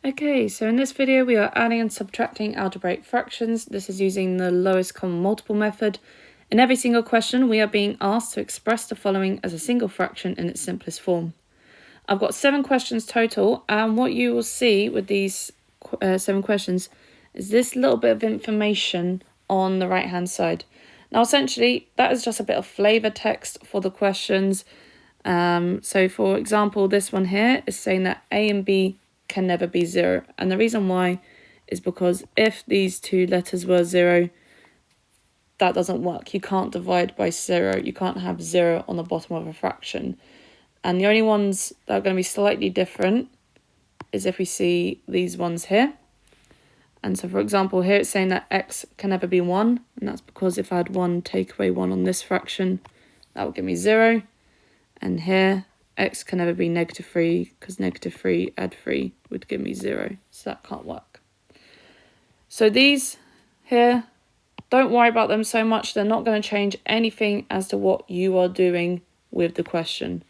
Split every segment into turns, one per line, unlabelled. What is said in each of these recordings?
Okay, so in this video we are adding and subtracting algebraic fractions. This is using the lowest common multiple method. In every single question we are being asked to express the following as a single fraction in its simplest form. I've got 7 questions total, and what you will see with these 7 questions is this little bit of information on the right hand side. Now essentially that is just a bit of flavour text for the questions. So for example, this one here is saying that A and B can never be 0, and the reason why is because if these two letters were 0, that doesn't work. You can't divide by 0. You can't have 0 on the bottom of a fraction. And the only ones that are going to be slightly different is if we see these ones here. And so for example here it's saying that x can never be 1, and that's because if I had 1 take away 1 on this fraction, that would give me 0. And here x can never be -3, because -3 add 3 would give me 0, so that can't work. So these here, don't worry about them so much. They're not going to change anything as to what you are doing with the question.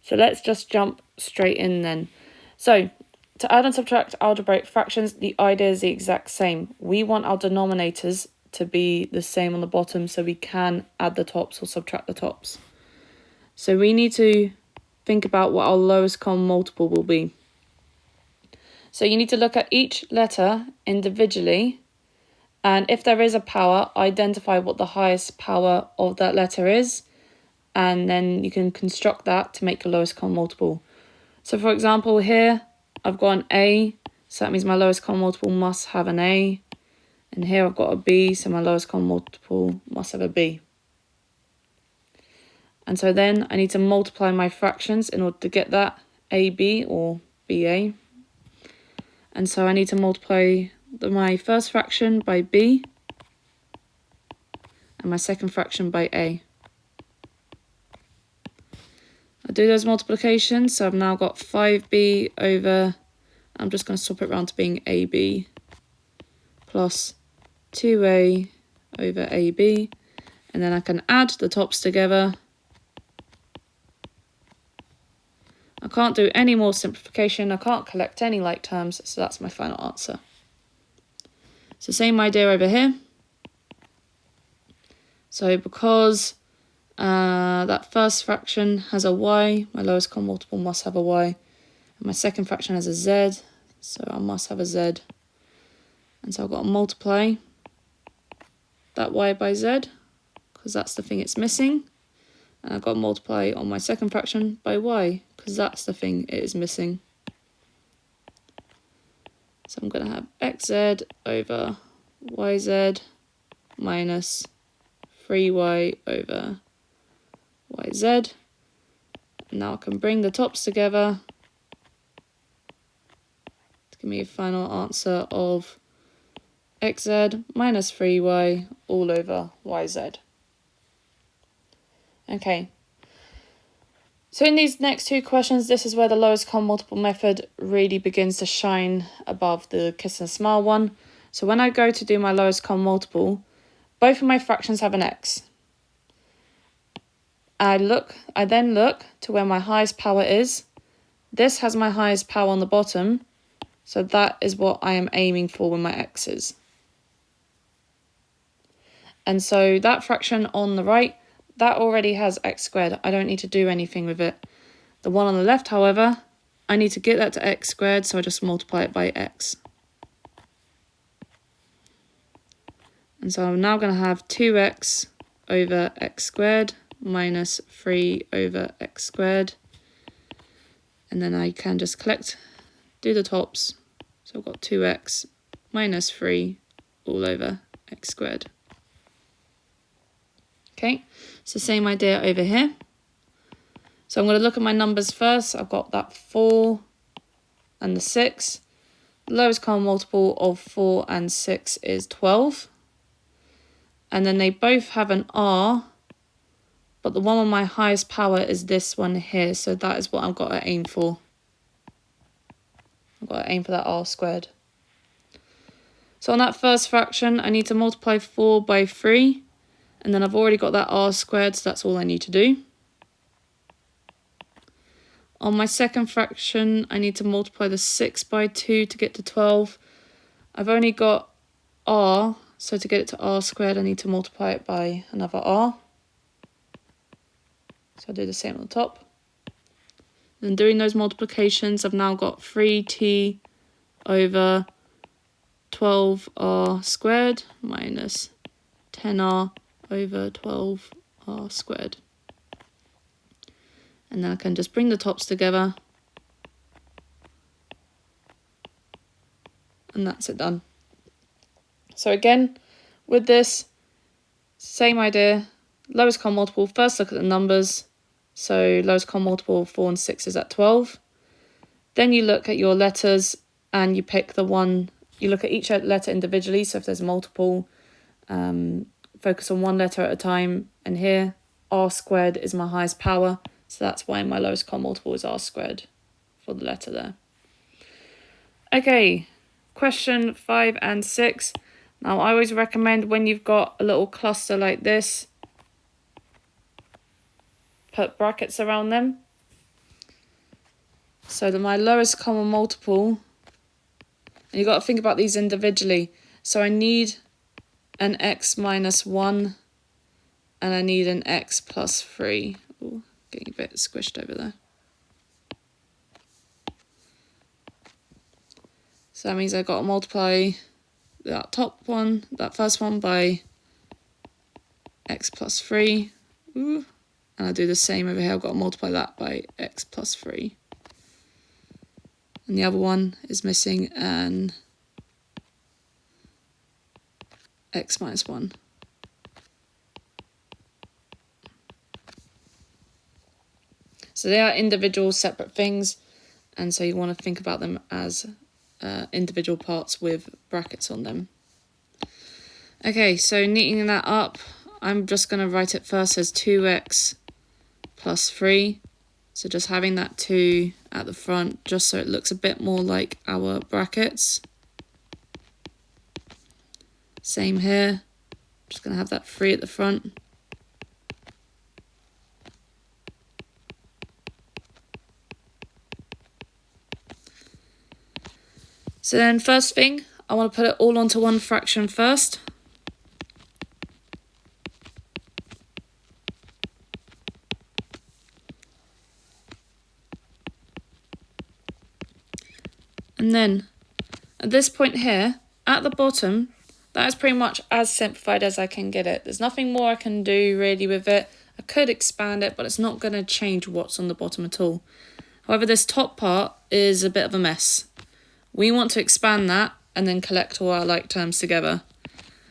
So let's just jump straight in then. So to add and subtract algebraic fractions, the idea is the exact same. We want our denominators to be the same on the bottom so we can add the tops or subtract the tops. So we need to think about what our lowest common multiple will be. So you need to look at each letter individually, and if there is a power, identify what the highest power of that letter is, and then you can construct that to make your lowest common multiple. So for example here, I've got an A, so that means my lowest common multiple must have an A. And here I've got a B, so my lowest common multiple must have a B. And so then I need to multiply my fractions in order to get that AB or BA. And so I need to multiply my first fraction by B and my second fraction by A. I do those multiplications, so I've now got 5B over, I'm just going to swap it around to being AB, plus 2A over AB, and then I can add the tops together. I can't do any more simplification, I can't collect any like terms, so that's my final answer. So same idea over here. So because that first fraction has a y, my lowest common multiple must have a y, and my second fraction has a z, so I must have a z. And so I've got to multiply that y by z, because that's the thing it's missing. And I've got to multiply on my second fraction by y, because that's the thing it is missing. So I'm going to have xz over yz minus 3y over yz. Now I can bring the tops together to give me a final answer of xz minus 3y all over yz. Okay, so in these next 2 questions, this is where the lowest common multiple method really begins to shine above the kiss and smile one. So when I go to do my lowest common multiple, both of my fractions have an x. I then look to where my highest power is. This has my highest power on the bottom, so that is what I am aiming for with my x's. And so that fraction on the right, that already has x squared. I don't need to do anything with it. The one on the left, however, I need to get that to x squared, so I just multiply it by x. And so I'm now going to have 2x over x squared minus 3 over x squared. And then I can just do the tops. So I've got 2x minus 3 all over x squared. Okay, so same idea over here. So I'm going to look at my numbers first. I've got that 4 and the 6. The lowest common multiple of 4 and 6 is 12. And then they both have an r, but the one with my highest power is this one here. So that is what I've got to aim for. I've got to aim for that r squared. So on that first fraction, I need to multiply 4 by 3. And then I've already got that r squared, so that's all I need to do. On my second fraction, I need to multiply the 6 by 2 to get to 12. I've only got r, so to get it to r squared, I need to multiply it by another r. So I'll do the same on the top. And doing those multiplications, I've now got 3t over 12r squared minus 10r over 12r squared. And then I can just bring the tops together. And that's it done. So again, with this, same idea, lowest common multiple, first look at the numbers. So lowest common multiple of 4 and 6 is at 12. Then you look at your letters and you pick the one, you look at each letter individually. So if there's multiple, focus on one letter at a time. And here, r squared is my highest power. So that's why my lowest common multiple is r squared for the letter there. Okay, question 5 and 6. Now I always recommend when you've got a little cluster like this, put brackets around them. So that my lowest common multiple, and you've got to think about these individually. So I need an x minus 1 and I need an x plus 3. Ooh, getting a bit squished over there. So that means I've got to multiply that top one, that first one, by x plus 3. Ooh. And I'll do the same over here. I've got to multiply that by x plus 3. And the other one is missing an x minus 1. So they are individual separate things, and so you want to think about them as individual parts with brackets on them. Okay, so neatening that up, I'm just going to write it first as 2x plus 3. So just having that 2 at the front, just so it looks a bit more like our brackets. Same here, just going to have that 3 at the front. So then first thing, I want to put it all onto one fraction first. And then at this point here, at the bottom, that is pretty much as simplified as I can get it. There's nothing more I can do really with it. I could expand it, but it's not going to change what's on the bottom at all. However, this top part is a bit of a mess. We want to expand that and then collect all our like terms together.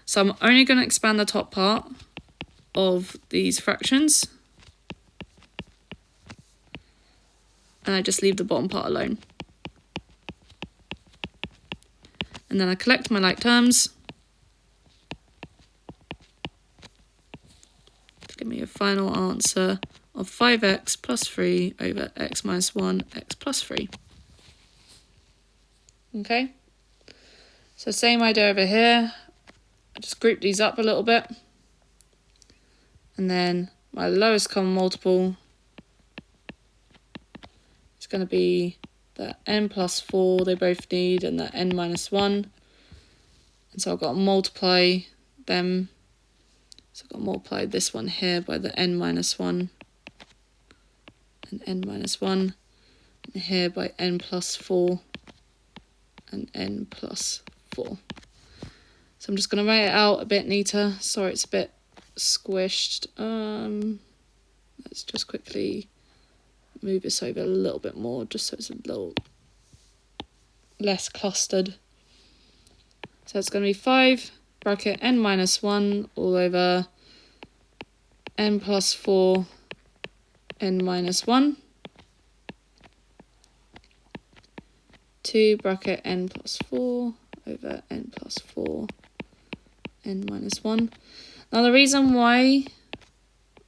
So I'm only going to expand the top part of these fractions. And I just leave the bottom part alone. And then I collect my like terms to give me a final answer of 5x plus 3 over x minus 1, x plus 3. Okay, so same idea over here. I just group these up a little bit. And then my lowest common multiple is going to be the n plus 4 they both need, and the n minus 1. And so I've got to multiply them. So I've got to multiply this one here by the n minus 1 and n minus 1. And here by n plus 4 and n plus 4. So I'm just going to write it out a bit neater. Sorry, it's a bit squished. Let's just quickly move this over a little bit more, just so it's a little less clustered. So it's going to be 5 bracket n minus 1 all over n plus 4 n minus 1. 2 bracket n plus 4 over n plus 4 n minus 1. Now the reason why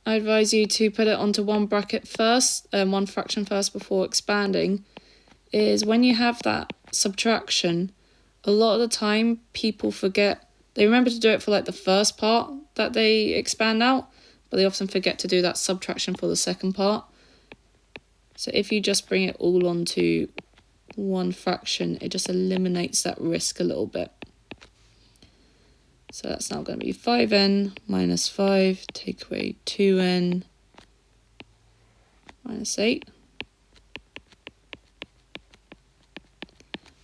I advise you to put it onto one bracket first, one fraction first before expanding, is when you have that subtraction, a lot of the time people forget, they remember to do it for like the first part that they expand out, but they often forget to do that subtraction for the second part. So if you just bring it all onto one fraction, it just eliminates that risk a little bit. So that's now going to be 5n minus 5, take away 2n minus 8.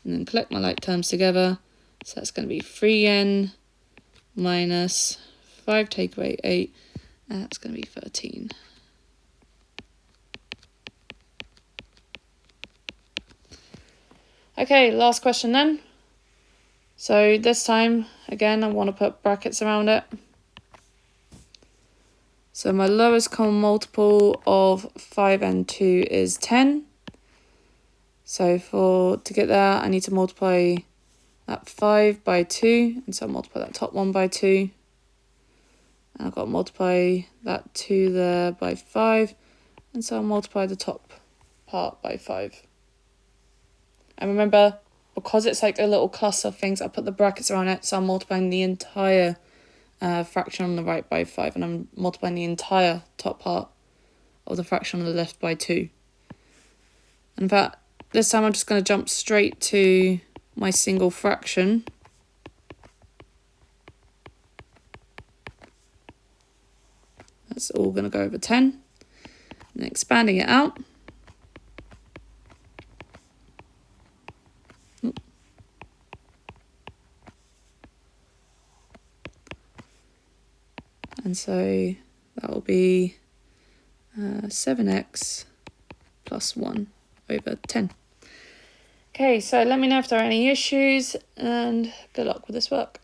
And then collect my like terms together. So that's going to be 3n minus 5, take away 8, and that's going to be 13. Okay, last question then. So this time, again, I want to put brackets around it. So my lowest common multiple of 5 and 2 is 10. So to get there, I need to multiply that 5 by 2. And so I'll multiply that top one by 2. And I've got to multiply that 2 there by 5. And so I'll multiply the top part by 5. And remember, because it's like a little cluster of things, I put the brackets around it, so I'm multiplying the entire fraction on the right by 5, and I'm multiplying the entire top part of the fraction on the left by 2. And in fact, this time I'm just going to jump straight to my single fraction. That's all going to go over 10. And expanding it out. And so that will be 7x plus 1 over 10. Okay, so let me know if there are any issues, and good luck with this work.